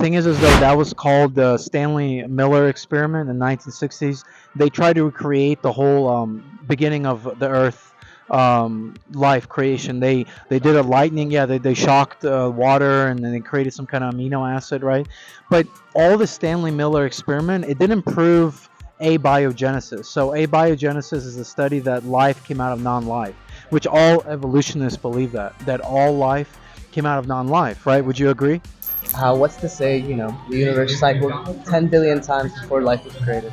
Thing is, as though that was called the Stanley Miller experiment in the 1960s. They tried to recreate the whole beginning of the Earth, life creation. They did a lightning, yeah. They shocked water, and then they created some kind of amino acid, right? But all the Stanley Miller experiment, it didn't prove abiogenesis. So abiogenesis is the study that life came out of non-life, which all evolutionists believe that all life came out of non-life, right? Would you agree? What's to say, the universe cycled 10 billion times before life was created?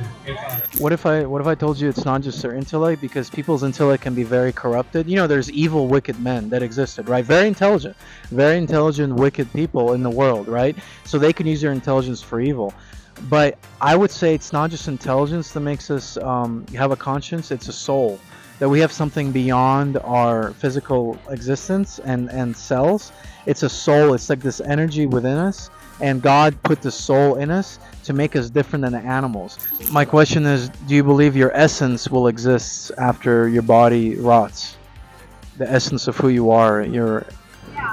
What if I told you it's not just their intellect, because people's intellect can be very corrupted. There's evil, wicked men that existed, right? Very intelligent, wicked people in the world, right? So they can use their intelligence for evil. But I would say it's not just intelligence that makes us have a conscience. It's a soul, that we have something beyond our physical existence and cells. It's a soul. It's like this energy within us, and God put the soul in us to make us different than the animals. My question is, do you believe your essence will exist after your body rots? The essence of who you are.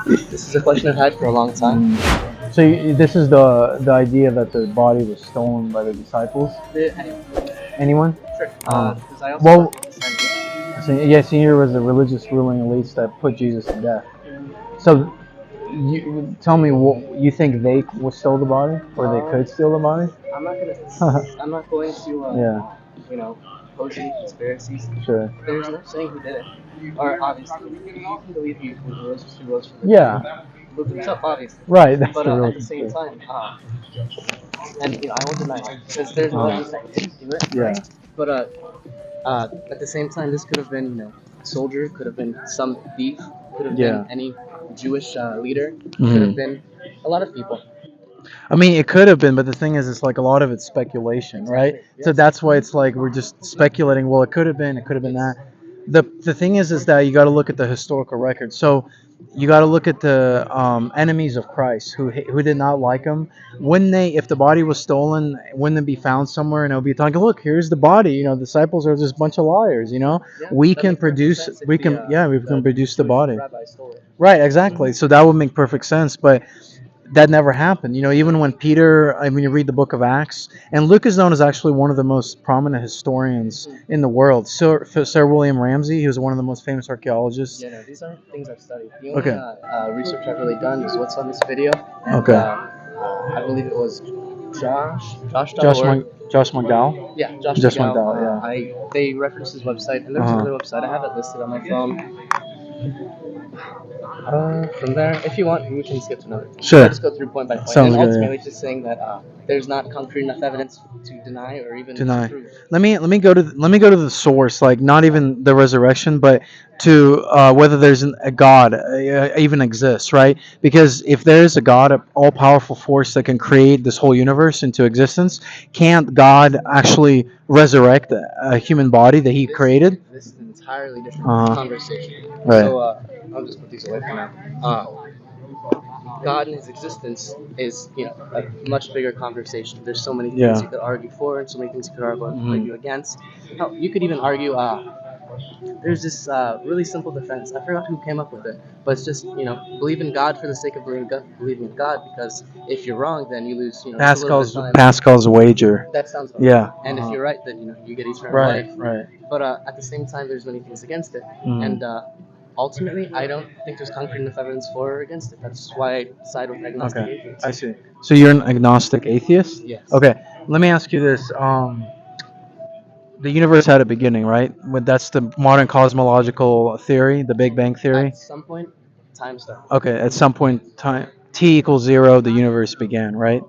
This is a question I've had for a long time. So this is the idea that the body was stolen by the disciples. Anyone? Sure. Because I also well- thought this idea. So, yes, here was the religious ruling elites that put Jesus to death. So, you tell me, what you think they stole the body, or they could steal the body? I'm not gonna. I'm not going to. Yeah. Pose any conspiracies. Sure. There's no saying who did it. Or obviously, you can believe he rose from the Yeah. dead. Look things up, obviously. Right. That's But the real at the same time, and I won't deny it because there's no evidence that he didn't do it. Yeah. Right? But at the same time, this could have been a soldier, could have been some thief, could have been any Jewish leader, could have been a lot of people. I mean, it could have been, but the thing is, it's like a lot of it's speculation, right? Yes. So that's why it's like we're just speculating. Well, it could have been that. The thing is that you got to look at the historical record. So you got to look at the enemies of Christ who did not like him. If the body was stolen, wouldn't it be found somewhere and it'll be talking, look, here's the body. Disciples are just a bunch of liars. We can produce we can produce the body. Right, exactly. So that would make perfect sense, but that never happened. Even when Peter, I mean, you read the book of Acts, and Luke is known as actually one of the most prominent historians in the world. Sir William Ramsay, he was one of the most famous archaeologists. Yeah, no, these aren't things I've studied. The only research I've really done is what's on this video. And, I believe it was Josh McDowell. Yeah, Josh McDowell. Yeah. They reference his website, and there's another website. I have it listed on my phone. From there, if you want, we can skip to another. Sure. Let's go through point by point. Sounds and good, ultimately, just saying that there's not concrete enough evidence to deny or even Deny. prove. Let me go to the source, like not even the resurrection, but to whether there's a God even exists, right? Because if there is a God, an all-powerful force that can create this whole universe into existence, can't God actually resurrect a human body that He created? This is an entirely different conversation. Right. So I'll just put these away for now. God in His existence is, a much bigger conversation. There's so many things you could argue for, and so many things you could argue against. Hell, you could even argue. There's this really simple defense. I forgot who came up with it, but it's just believe in God for the sake of believing in God, because if you're wrong, then you lose. Pascal's wager. That sounds right. Yeah. And if you're right, then you get eternal Right. life. Right. But at the same time, there's many things against it, and ultimately, I don't think there's concrete enough evidence for or against it. That's why I side with agnostic atheists. I see. So you're an agnostic atheist? Yes. Okay. Let me ask you this. The universe had a beginning, right? That's the modern cosmological theory, the Big Bang theory. At some point, time started. Okay. At some point, time t equals 0, the universe began, right?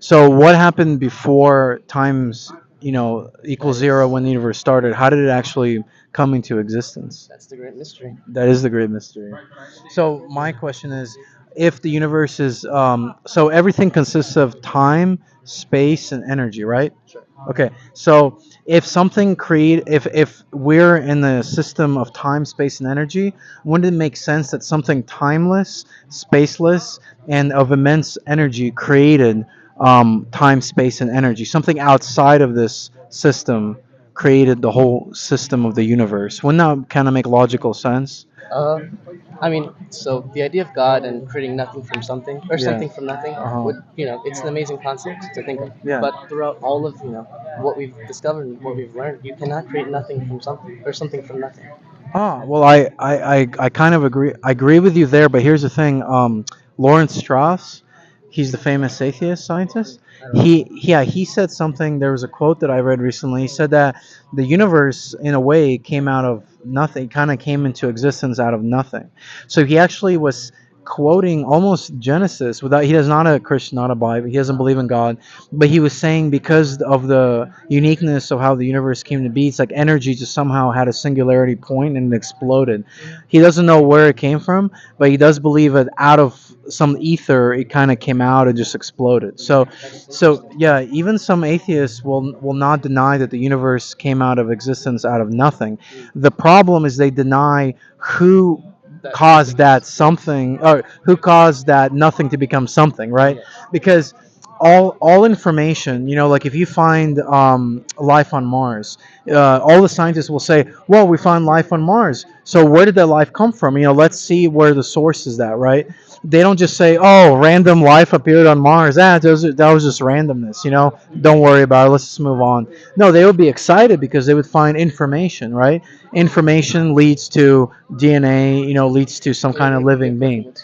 So what happened before times, equals 0 when the universe started? How did it actually come into existence? That's the great mystery. That is the great mystery. So my question is, if the universe is, so everything consists of time, space, and energy, right? Sure. Okay. So if if we're in the system of time, space, and energy, wouldn't it make sense that something timeless, spaceless, and of immense energy created time, space, and energy? Something outside of this system created the whole system of the universe. Wouldn't that kind of make logical sense? Uh, I mean, so the idea of God and creating nothing from something or Yeah. something from nothing Uh-huh. would, it's an amazing concept to think of. Yeah. But throughout all of, what we've discovered and what we've learned, you cannot create nothing from something or something from nothing. Ah, well, I kind of agree. I agree with you there, but here's the thing. Lawrence Strauss, he's the famous atheist scientist. I don't know. He said something. There was a quote that I read recently. He said that the universe, in a way, came out of nothing. Kind of came into existence out of nothing. So he actually was quoting almost Genesis without. He is not a Christian, not a Bible. He doesn't believe in God, but he was saying because of the uniqueness of how the universe came to be, it's like energy just somehow had a singularity point and it exploded. He doesn't know where it came from, but he does believe that out of some ether it kind of came out and just exploded. So yeah, even some atheists will not deny that the universe came out of existence out of nothing. The problem is they deny who caused that something, or who caused that nothing to become something, right? Because all information, like if you find life on Mars, all the scientists will say, well, we found life on Mars, so where did that life come from? Let's see where the source is, that right? They don't just say, oh, random life appeared on Mars, that was just randomness, don't worry about it, let's just move on. No, they would be excited because they would find information, right? Information leads to DNA, leads to some kind of living being,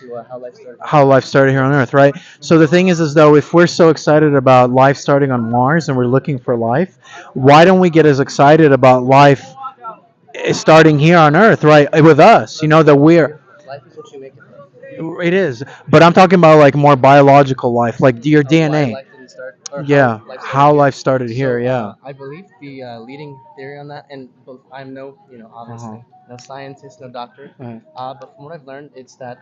how life started here on Earth, right? So the thing is, as though if we're so excited about life starting on Mars and we're looking for life, why don't we get as excited about life starting here on Earth, right, with us? That we're, Life is what you make it. it is, but I'm talking about like more biological life, like your DNA. Life didn't start, or Yeah, how how life life started started here. here. Yeah. I believe the leading theory on that, and I'm no, obviously, no scientist, no doctor, Right. but from what I've learned, it's that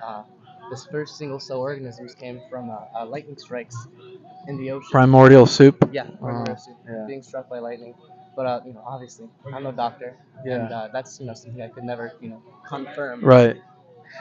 this first single cell organisms came from lightning strikes in the ocean. Primordial soup. Yeah, primordial soup, Yeah. being struck by lightning. But obviously, I'm no doctor, and Yeah. that's something I could never confirm. Right.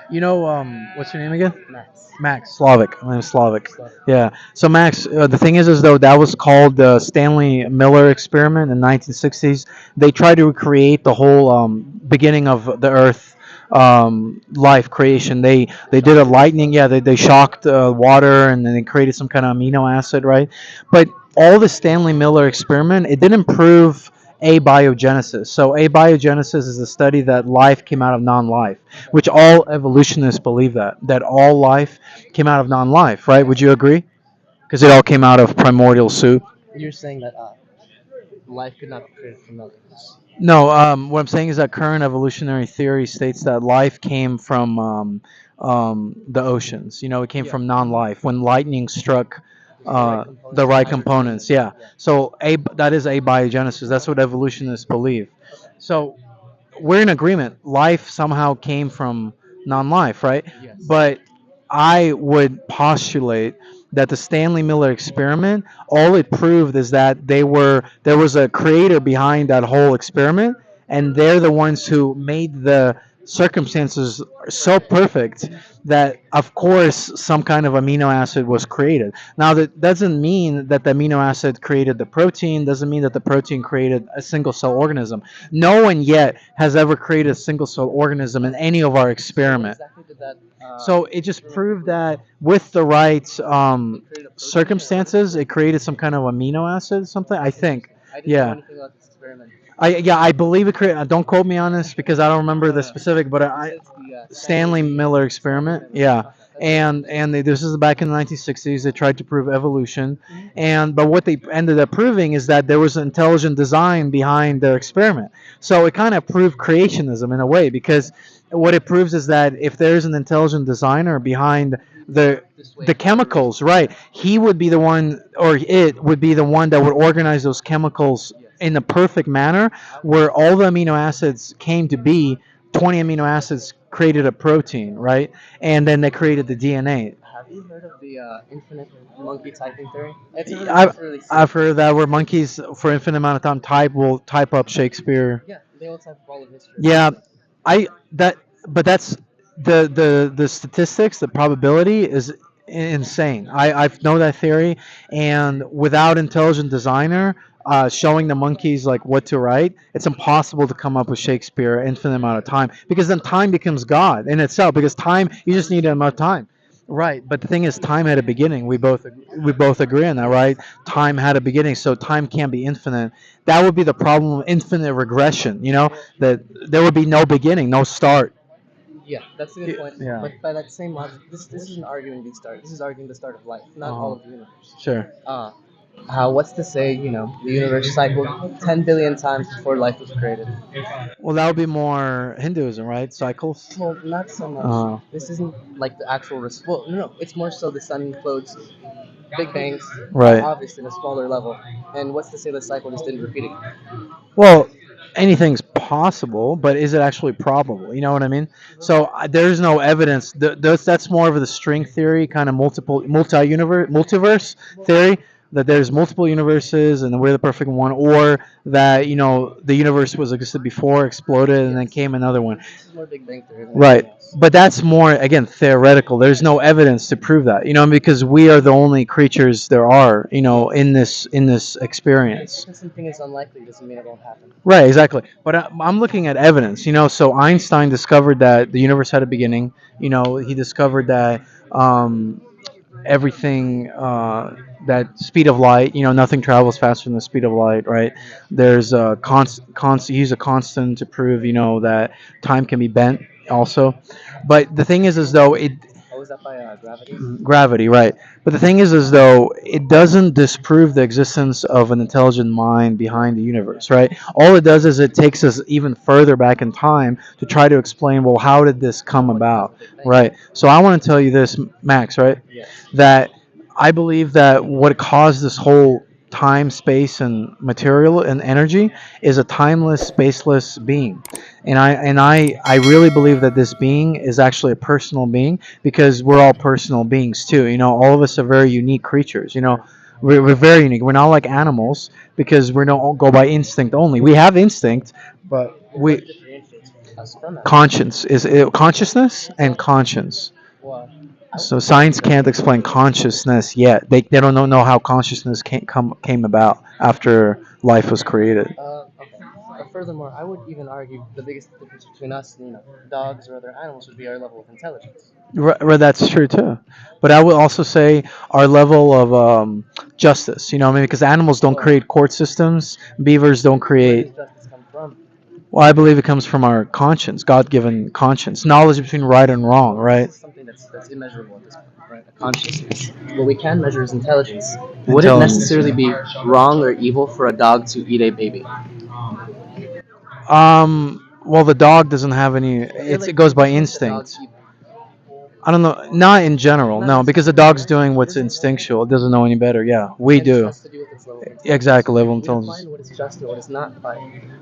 What's your name again? Max. Max. Slavic. My name's Slavic. Slavic. Yeah. So Max, the thing is, though, that was called the Stanley Miller experiment in the 1960s. They tried to recreate the whole beginning of the Earth, life creation. They did a lightning. Yeah. They shocked water and then they created some kind of amino acid, right? But all the Stanley Miller experiment, it didn't prove abiogenesis. So abiogenesis is the study that life came out of non-life, which all evolutionists believe that all life came out of non-life, right? Would you agree? Because it all came out of primordial soup. You're saying that life could not be created from nothing. No, what I'm saying is that current evolutionary theory states that life came from the oceans. It came from non-life when lightning struck the right components. Yeah. So that is abiogenesis. That's what evolutionists believe. So we're in agreement. Life somehow came from non-life, right? Yes. But I would postulate that the Stanley Miller experiment, all it proved is that there was a creator behind that whole experiment, and they're the ones who made the circumstances so perfect that of course some kind of amino acid was created. Now that doesn't mean that the amino acid created the protein, doesn't mean that the protein created a single cell organism. No one yet has ever created a single cell organism in any of our experiment. So it just proved that with the right circumstances, it created some kind of amino acid, something. I think. Yeah. I believe it created. Don't quote me on this because I don't remember the specific, but Stanley Miller experiment. Yeah. This is back in the 1960s. They tried to prove evolution, but what they ended up proving is that there was an intelligent design behind their experiment. So it kind of proved creationism in a way, because what it proves is that if there's an intelligent designer behind the chemicals, right, he would be the one, or it would be the one that would organize those chemicals in a perfect manner, where all the amino acids came to be. 20 amino acids created a protein, right? And then they created the DNA. Have you heard of the infinite monkey typing theory? I've heard of that, where monkeys for infinite amount of time will type up Shakespeare. Yeah, they will type up all of history. Yeah, I that but that's the statistics, the probability is insane. I know that theory, and without intelligent designer, showing the monkeys like what to write, it's impossible to come up with Shakespeare infinite amount of time, because then time becomes God in itself. Because time, you just need enough time. Right, but the thing is, time had a beginning. We both agree on that, right? Time had a beginning, so time can't be infinite. That would be the problem of infinite regression. That there would be no beginning, no start. Yeah, that's a good point. Yeah. But by that same logic, this isn't arguing the start. This is arguing the start of life, not all of the universe. Sure. Uh, what's to say, the universe cycled 10 billion times before life was created? Well, that would be more Hinduism, right? Cycles. Well, not so much. This isn't like the actual well, no, it's more so the sun implodes, big bangs, Right. obviously in a smaller level. And what's to say the cycle just didn't repeat again? Well, anything's possible, but is it actually probable? You know what I mean? So there's no evidence. That's more of the string theory, kind of multiverse theory, that there's multiple universes and we're the perfect one, or that the universe was existed before, exploded, and then came another one. This is more Big Bang theory than Right. anything else. But that's more, again, theoretical. There's no evidence to prove that, because we are the only creatures there are, in this experience. Because something is unlikely doesn't mean it won't happen. Right, exactly. But I'm looking at evidence, So Einstein discovered that the universe had a beginning. He discovered that everything, that speed of light, nothing travels faster than the speed of light, right? There's a use a constant to prove, that time can be bent also. But the thing is, as though it Oh, is that by gravity? gravity, right? But the thing is, as though it doesn't disprove the existence of an intelligent mind behind the universe, right? All it does is it takes us even further back in time to try to explain, well, how did this come about, right? So I want to tell you this, Max, right? Yes. That I believe that what caused this whole time, space, and material and energy is a timeless, spaceless being. And I really believe that this being is actually a personal being, because we're all personal beings too. All of us are very unique creatures. We're very unique. We're not like animals, because we don't go by instinct only. We have instinct, but What differentiates us from animals? conscience is consciousness and conscience. Well, So science can't explain consciousness yet. They don't know how consciousness came about after life was created. okay. Furthermore, I would even argue the biggest difference between us and dogs or other animals would be our level of intelligence. That's true too. But I would also say our level of justice. I mean, because animals don't create court systems, beavers don't Where create. does justice come from? Well, I believe it comes from our conscience, God-given conscience, knowledge between right and wrong, right? This is something that's immeasurable at this point, right? A consciousness. What we can measure is intelligence. Would it Intelligence, necessarily yeah. be wrong or evil for a dog to eat a baby? Well, the dog doesn't have any. It goes by instinct. I don't know. Not in general, no, because the dog's doing what's instinctual. It doesn't know any better. Yeah, we And this do. has to do with its level of intelligence. Exactly, level of We intelligence. define what is just and what is not by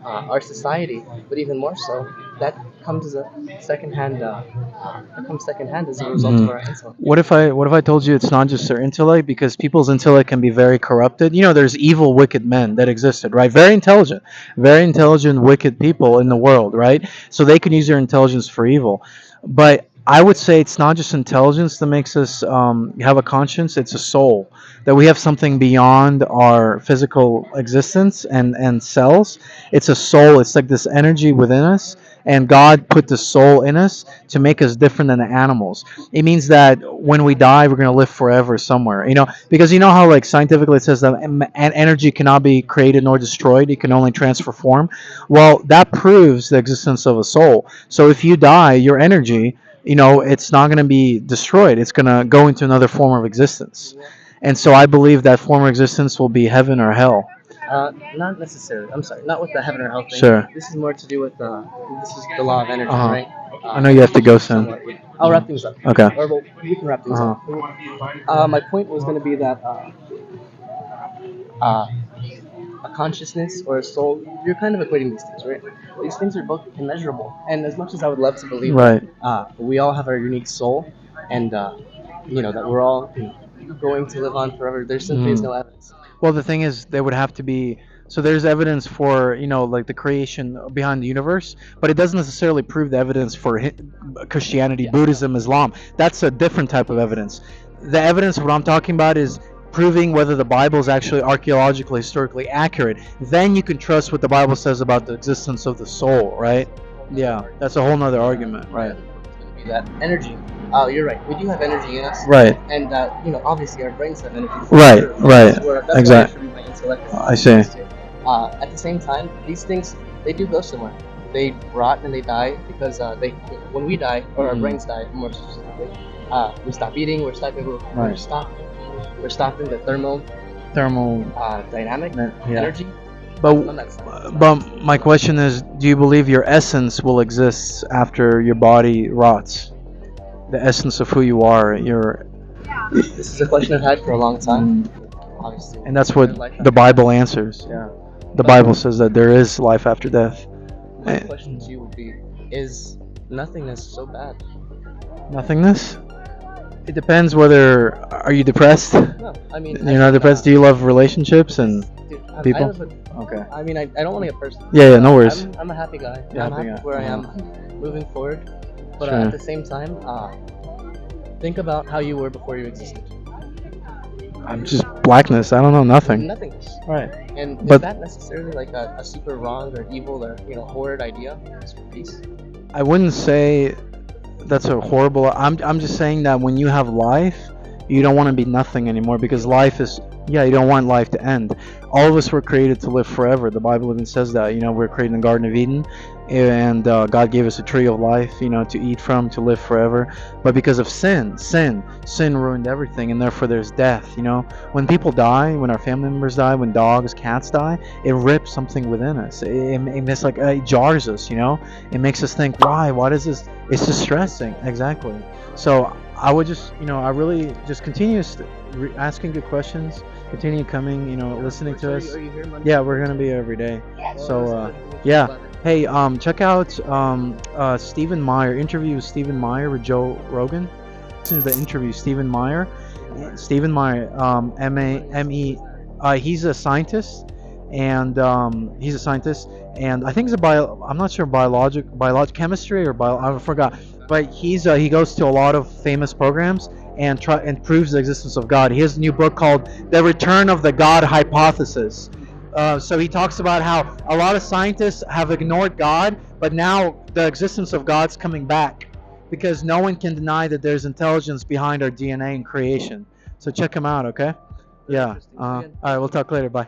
our society, but even more so, that comes as a secondhand. That comes secondhand as a result of our intellect. What if I told you it's not just their intellect, because people's intellect can be very corrupted. There's evil, wicked men that existed, right? Very intelligent, wicked people in the world, right? So they can use their intelligence for evil. But I would say it's not just intelligence that makes us have a conscience. It's a soul, that we have something beyond our physical existence and cells. It's a soul. It's like this energy within us, and God put the soul in us to make us different than the animals. It means that when we die, we're going to live forever somewhere. Because how, like, scientifically it says that energy cannot be created nor destroyed; it can only transfer form. Well, that proves the existence of a soul. So if you die, your energy, it's not going to be destroyed. It's going to go into another form of existence. And so I believe that form of existence will be heaven or hell. Not necessarily. I'm sorry, not with the heaven or hell thing. Sure. This is more to do with this is the law of energy, right? I know you have to go soon. Somewhat, yeah. I'll wrap things up. Okay. Or well, we can wrap things up. My point was going to be that a consciousness or a soul, you're kind of equating these things, right? These things are both immeasurable, and as much as I would love to believe Right. that we all have our unique soul, and that we're all going to live on forever, there simply is no evidence. Well, the thing is, there would have to be. So there's evidence for, like the creation behind the universe, but it doesn't necessarily prove the evidence for Christianity, Buddhism, Islam. That's a different type of evidence. The evidence, what I'm talking about, is proving whether the Bible is actually archaeologically, historically accurate, then you can trust what the Bible says about the existence of the soul, right? Yeah, that's a whole nother argument, right? That energy. Oh, you're right. We do have energy in us. Right. And obviously our brains have energy. Right, Sure. right. That's Exactly. why I attribute my intellect. I see. At the same time, these things, they do go somewhere. They rot and they die because when we die, or our brains die, more specifically, we stop eating. We're stopping. Right. We're stopping the thermal dynamic energy. But my question is, do you believe your essence will exist after your body rots? The essence of who you are, This is a question I've had for a long time. Obviously. And that's what the Bible answers. Yeah. The Bible says that there is life after death. My question to you would be, is nothingness so bad? Nothingness? It depends whether, are you depressed? No, I mean... You're not depressed? Do you love relationships and people? Okay. I mean, I don't want to get personal. Yeah, no worries. I'm a happy guy. Yeah, I'm happy where I am moving forward. But at the same time, think about how you were before you existed. I'm just blackness. I don't know, nothing. Nothingness. Right. And is that necessarily like a super wrong or evil or horrid idea? Just for peace. I wouldn't say that's a horrible. I'm just saying that when you have life, you don't want to be nothing anymore, because life is, you don't want life to end. All of us were created to live forever. The Bible even says that. We're created in the Garden of Eden, and God gave us a tree of life, to eat from, to live forever. But because of sin ruined everything, and therefore there's death. When people die, when our family members die, when dogs, cats die, it rips something within us. It jars us. It makes us think, why does this? It's distressing. Exactly. So I would just, I really just continue asking good questions, continue coming, listening to us. Are you here Monday? Yeah, we're gonna be here every day. So yeah. Hey, check out Stephen Meyer. Interview with Stephen Meyer with Joe Rogan. Listen to the interview, Stephen Meyer. Stephen Meyer, M-A-M-E. He's a scientist, and and I think he's I'm not sure, chemistry or I forgot. But he goes to a lot of famous programs and proves the existence of God. He has a new book called The Return of the God Hypothesis. So he talks about how a lot of scientists have ignored God, but now the existence of God's coming back, because no one can deny that there's intelligence behind our DNA and creation. So check him out, okay? Yeah. All right, we'll talk later. Bye.